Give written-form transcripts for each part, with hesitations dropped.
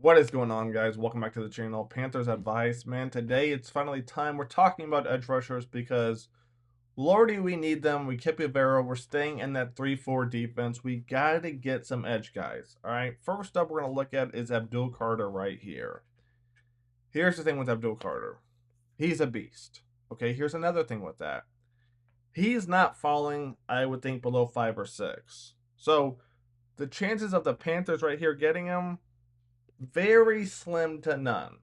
What is going on, guys? Welcome back to the channel. Panthers Advice. Man, today it's finally time. We're talking about edge rushers because lordy, we need them. We keep Rivera. We're staying in that 3-4 defense. We got to get some edge guys. All right. First up, we're going to look at is Abdul Carter right here. Here's the thing with Abdul Carter. He's a beast. Okay. Here's another thing with that. He's not falling, I would think, below 5 or 6. So the chances of the Panthers right here getting him, very slim to none.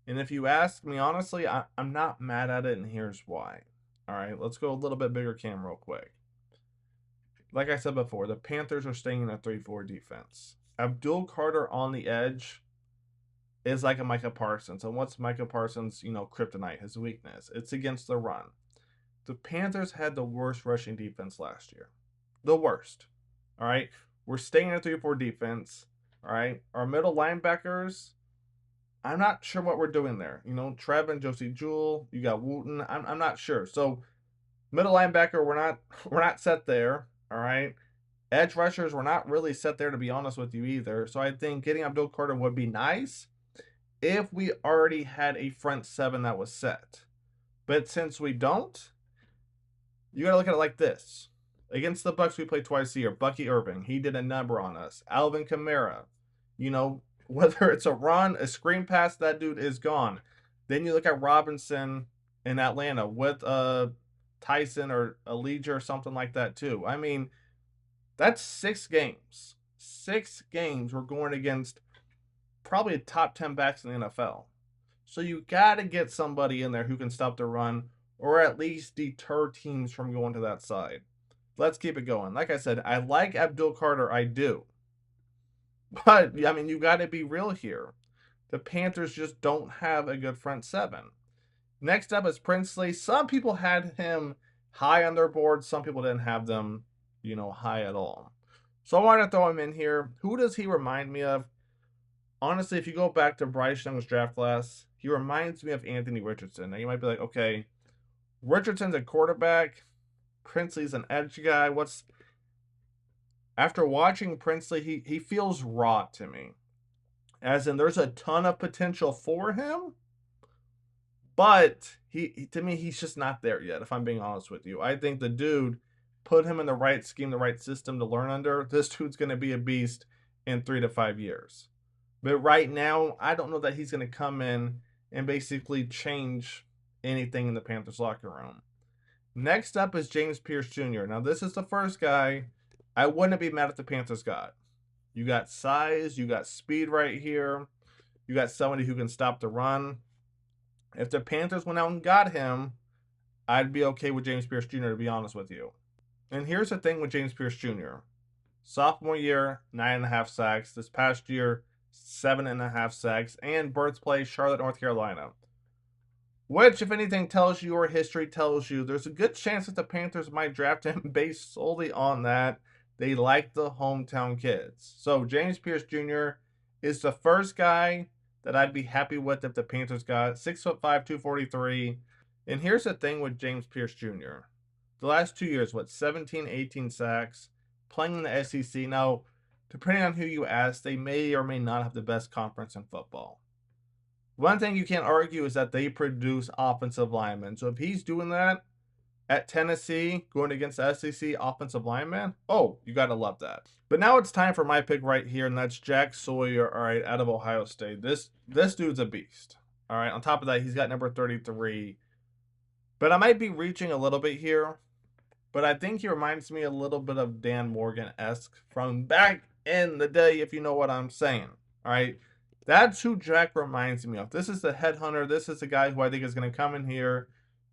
And if you ask me honestly, I'm not mad at it, and here's why. All right, let's go a little bit bigger cam real quick. Like I said before, the Panthers are staying in a 3-4 defense. Abdul Carter on the edge is like a Micah Parsons. And what's Micah Parsons, kryptonite, his weakness? It's against the run. The Panthers had the worst rushing defense last year. The worst. All right, we're staying in a 3-4 defense. All right, our middle linebackers, I'm not sure what we're doing there. Trevin, Josie Jewell, you got Wooten. I'm not sure. So middle linebacker, we're not set there. All right. Edge rushers, we're not really set there, to be honest with you either. So I think getting Abdul Carter would be nice if we already had a front seven that was set. But since we don't, you got to look at it like this. Against the Bucks, we played twice a year. Bucky Irving, he did a number on us. Alvin Kamara, whether it's a run, a screen pass, that dude is gone. Then you look at Robinson in Atlanta with Tyson or Elijah or something like that too. I mean, that's 6 games. 6 games we're going against probably top 10 backs in the NFL. So you got to get somebody in there who can stop the run or at least deter teams from going to that side. Let's keep it going. Like I said, I like Abdul Carter. I do. But, I mean, you got to be real here. The Panthers just don't have a good front seven. Next up is Princely. Some people had him high on their board. Some people didn't have them, high at all. So I want to throw him in here. Who does he remind me of? Honestly, if you go back to Bryce Young's draft class, he reminds me of Anthony Richardson. Now, you might be like, okay, Richardson's a quarterback. Princely's an edge guy. After watching Princely, he feels raw to me. As in, there's a ton of potential for him, but to me, he's just not there yet, if I'm being honest with you. I think the dude, put him in the right scheme, the right system to learn under, this dude's going to be a beast in 3 to 5 years. But right now, I don't know that he's going to come in and basically change anything in the Panthers locker room. Next up is Pearce Jr. Now, this is the first guy I wouldn't be mad if the Panthers got. You got size, you got speed right here. You got somebody who can stop the run. If the Panthers went out and got him, I'd be okay with Pearce Jr., to be honest with you. And here's the thing with Pearce Jr. Sophomore year, 9.5 sacks. This past year, 7.5 sacks. And birthplace, Charlotte, North Carolina. Which, if anything tells you, or history tells you, there's a good chance that the Panthers might draft him based solely on that. They like the hometown kids. So Pearce Jr. is the first guy that I'd be happy with if the Panthers got. 6'5", 243. And here's the thing with Pearce Jr. The last 2 years, 17, 18 sacks, playing in the SEC. Now, depending on who you ask, they may or may not have the best conference in football. One thing you can't argue is that they produce offensive linemen. So if he's doing that at Tennessee, going against the SEC offensive lineman, oh, you got to love that. But now it's time for my pick right here, and that's Jack Sawyer, all right, out of Ohio State. This dude's a beast. All right, on top of that, he's got number 33. But I might be reaching a little bit here, but I think he reminds me a little bit of Dan Morgan-esque from back in the day, if you know what I'm saying. All right, that's who Jack reminds me of. This is the headhunter. This is the guy who I think is going to come in here,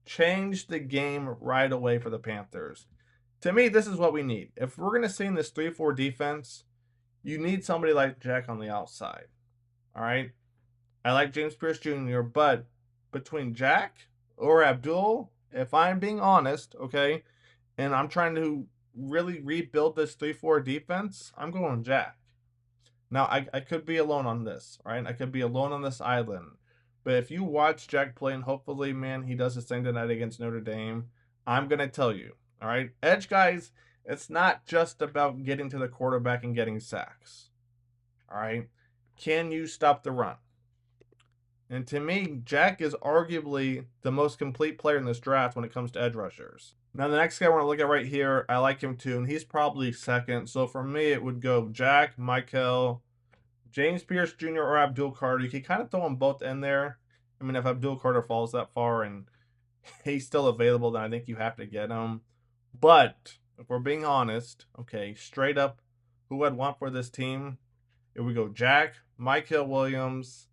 change the game right away for the Panthers. To me, this is what we need. If we're going to stay in this 3-4 defense, you need somebody like Jack on the outside. All right? I like Pearce Jr., but between Jack or Abdul, if I'm being honest, okay, and I'm trying to really rebuild this 3-4 defense, I'm going Jack. Now, I could be alone on this, right? I could be alone on this island. But if you watch Jack play, and hopefully, man, he does his thing tonight against Notre Dame, I'm going to tell you, all right? Edge guys, it's not just about getting to the quarterback and getting sacks, all right? can you stop the run? And to me, Jack is arguably the most complete player in this draft when it comes to edge rushers. Now, the next guy I want to look at right here, I like him too, and he's probably second. So for me, it would go Jack, Mykel, James Pearce Jr., or Abdul Carter. You can kind of throw them both in there. I mean, if Abdul Carter falls that far and he's still available, then I think you have to get him. But if we're being honest, okay, straight up, who I'd want for this team, it would go Jack, Mykel Williams,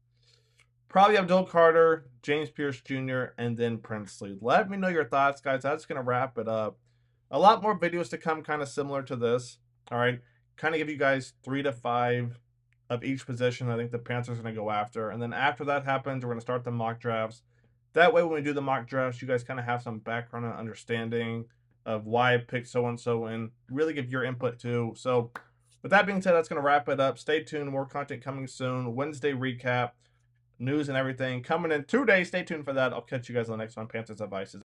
probably Abdul Carter, James Pearce Jr., and then Princely. Let me know your thoughts, guys. That's going to wrap it up. A lot more videos to come kind of similar to this. All right. Kind of give you guys 3 to 5 of each position I think the Panthers are going to go after. And then after that happens, we're going to start the mock drafts. That way, when we do the mock drafts, you guys kind of have some background and understanding of why I picked so-and-so and really give your input too. So with that being said, that's going to wrap it up. Stay tuned. More content coming soon. Wednesday recap, news and everything coming in 2 days. Stay tuned for that. I'll catch you guys on the next one. Panthers Advices.